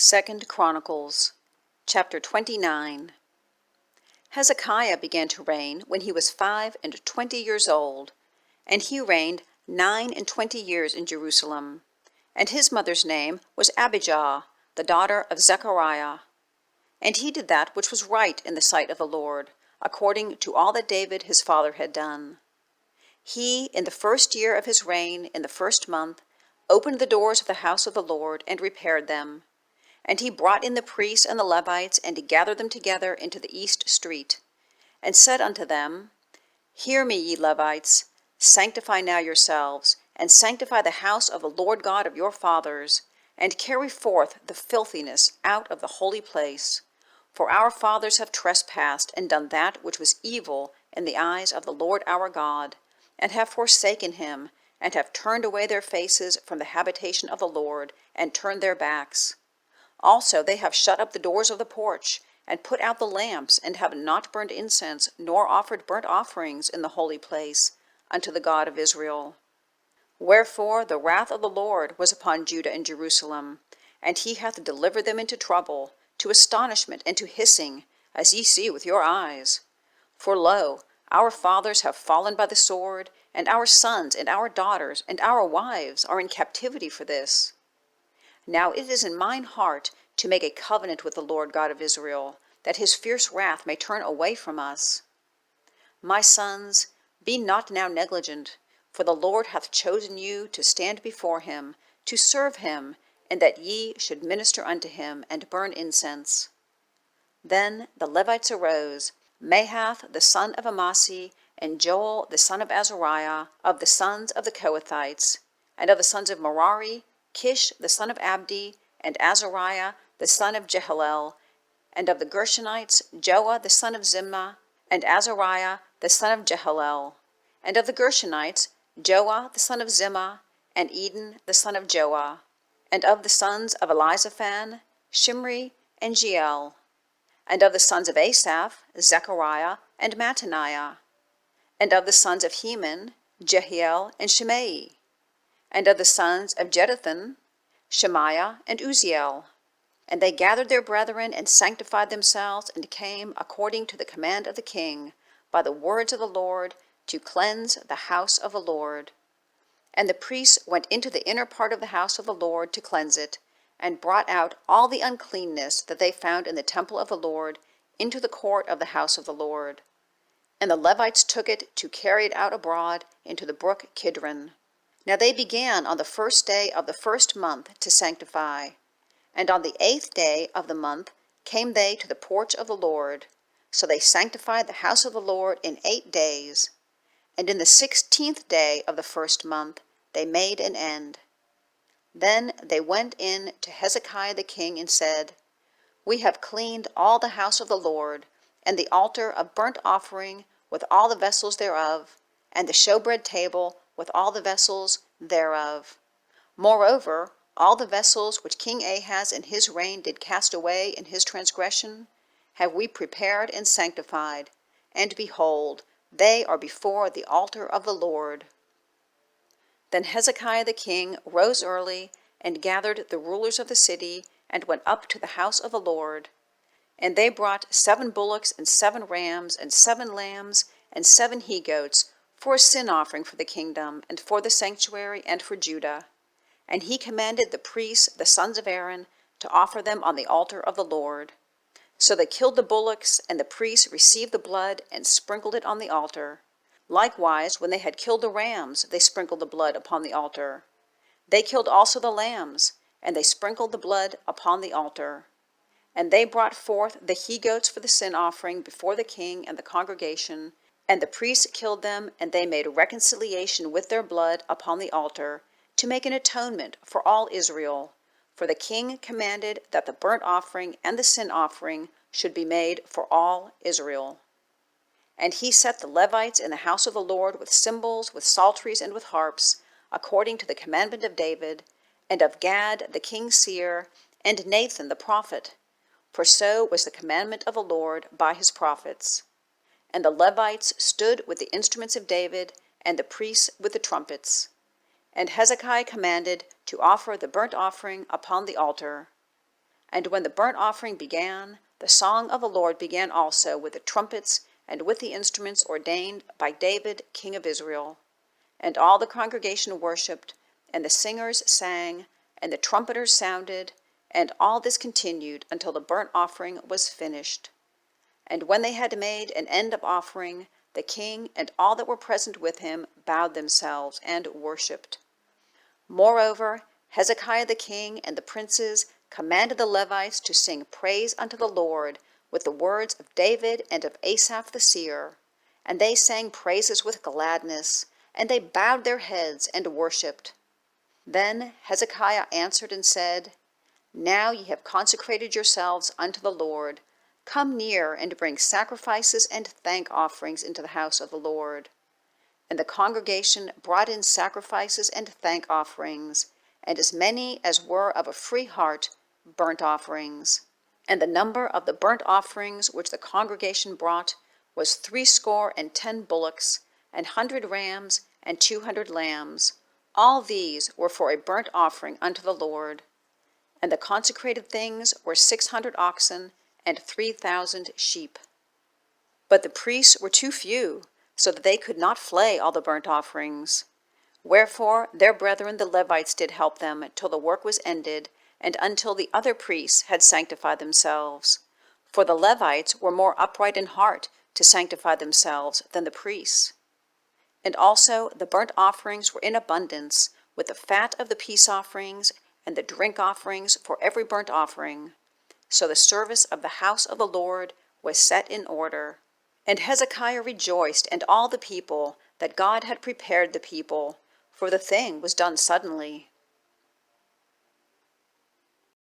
2 Chronicles, chapter 29. Hezekiah began to reign when he was 25 years old, and he reigned 29 years in Jerusalem. And his mother's name was Abijah, the daughter of Zechariah. And he did that which was right in the sight of the Lord, according to all that David his father had done. He, in the first year of his reign, in the first month, opened the doors of the house of the Lord, and repaired them. And he brought in the priests and the Levites, and he gathered them together into the east street, and said unto them, Hear me, ye Levites, sanctify now yourselves, and sanctify the house of the Lord God of your fathers, and carry forth the filthiness out of the holy place. For our fathers have trespassed, and done that which was evil in the eyes of the Lord our God, and have forsaken him, and have turned away their faces from the habitation of the Lord, and turned their backs. Also they have shut up the doors of the porch, and put out the lamps, and have not burned incense, nor offered burnt offerings in the holy place, unto the God of Israel. Wherefore the wrath of the Lord was upon Judah and Jerusalem, and he hath delivered them into trouble, to astonishment, and to hissing, as ye see with your eyes. For lo, our fathers have fallen by the sword, and our sons and our daughters and our wives are in captivity for this. Now it is in mine heart to make a covenant with the Lord God of Israel, that his fierce wrath may turn away from us. My sons, be not now negligent, for the Lord hath chosen you to stand before him, to serve him, and that ye should minister unto him, and burn incense. Then the Levites arose, Mahath the son of Amasai, and Joel the son of Azariah, of the sons of the Kohathites, and of the sons of Merari, Kish the son of Abdi, and Azariah the son of Jehalel, and of the Gershonites, Joah the son of Zimna, and Azariah the son of Jehalel, and of the Gershonites, Joah the son of Zimmah, and Eden the son of Joah, and of the sons of Elizaphan, Shimri, and Jeiel, and of the sons of Asaph, Zechariah, and Mattaniah, and of the sons of Heman, Jehiel, and Shimei, and of the sons of Jeduthun, Shemaiah, and Uzziel. And they gathered their brethren, and sanctified themselves, and came, according to the command of the king, by the words of the Lord, to cleanse the house of the Lord. And the priests went into the inner part of the house of the Lord to cleanse it, and brought out all the uncleanness that they found in the temple of the Lord into the court of the house of the Lord. And the Levites took it to carry it out abroad into the brook Kidron. Now they began on the first day of the first month to sanctify. And on the 8th day of the month came they to the porch of the Lord. So they sanctified the house of the Lord in 8 days. And in the 16th day of the first month they made an end. Then they went in to Hezekiah the king, and said, We have cleaned all the house of the Lord, and the altar of burnt offering with all the vessels thereof, and the showbread table with all the vessels thereof. Moreover, all the vessels which King Ahaz in his reign did cast away in his transgression, have we prepared and sanctified, and behold, they are before the altar of the Lord. Then Hezekiah the king rose early, and gathered the rulers of the city, and went up to the house of the Lord. And they brought 7 bullocks, and 7 rams, and 7 lambs, and 7 he-goats, for a sin offering for the kingdom, and for the sanctuary, and for Judah. And he commanded the priests, the sons of Aaron, to offer them on the altar of the Lord. So they killed the bullocks, and the priests received the blood, and sprinkled it on the altar. Likewise, when they had killed the rams, they sprinkled the blood upon the altar. They killed also the lambs, and they sprinkled the blood upon the altar. And they brought forth the he-goats for the sin offering before the king and the congregation, and the priests killed them, and they made reconciliation with their blood upon the altar, to make an atonement for all Israel. For the king commanded that the burnt offering and the sin offering should be made for all Israel. And he set the Levites in the house of the Lord with cymbals, with psalteries, and with harps, according to the commandment of David, and of Gad the king's seer, and Nathan the prophet. For so was the commandment of the Lord by his prophets. And the Levites stood with the instruments of David, and the priests with the trumpets. And Hezekiah commanded to offer the burnt offering upon the altar. And when the burnt offering began, the song of the Lord began also with the trumpets and with the instruments ordained by David, king of Israel. And all the congregation worshipped, and the singers sang, and the trumpeters sounded, and all this continued until the burnt offering was finished. And when they had made an end of offering, the king and all that were present with him bowed themselves and worshipped. Moreover, Hezekiah the king and the princes commanded the Levites to sing praise unto the Lord with the words of David and of Asaph the seer. And they sang praises with gladness, and they bowed their heads and worshipped. Then Hezekiah answered and said, Now ye have consecrated yourselves unto the Lord. Come near and bring sacrifices and thank offerings into the house of the Lord. And the congregation brought in sacrifices and thank offerings, and as many as were of a free heart, burnt offerings. And the number of the burnt offerings which the congregation brought was 70 bullocks, 100 rams, and 200 lambs. All these were for a burnt offering unto the Lord. And the consecrated things were 600 oxen, and 3,000 sheep. But the priests were too few, so that they could not flay all the burnt offerings. Wherefore their brethren the Levites did help them till the work was ended, and until the other priests had sanctified themselves. For the Levites were more upright in heart to sanctify themselves than the priests. And also the burnt offerings were in abundance, with the fat of the peace offerings, and the drink offerings for every burnt offering. So the service of the house of the Lord was set in order. And Hezekiah rejoiced, and all the people, that God had prepared the people, for the thing was done suddenly.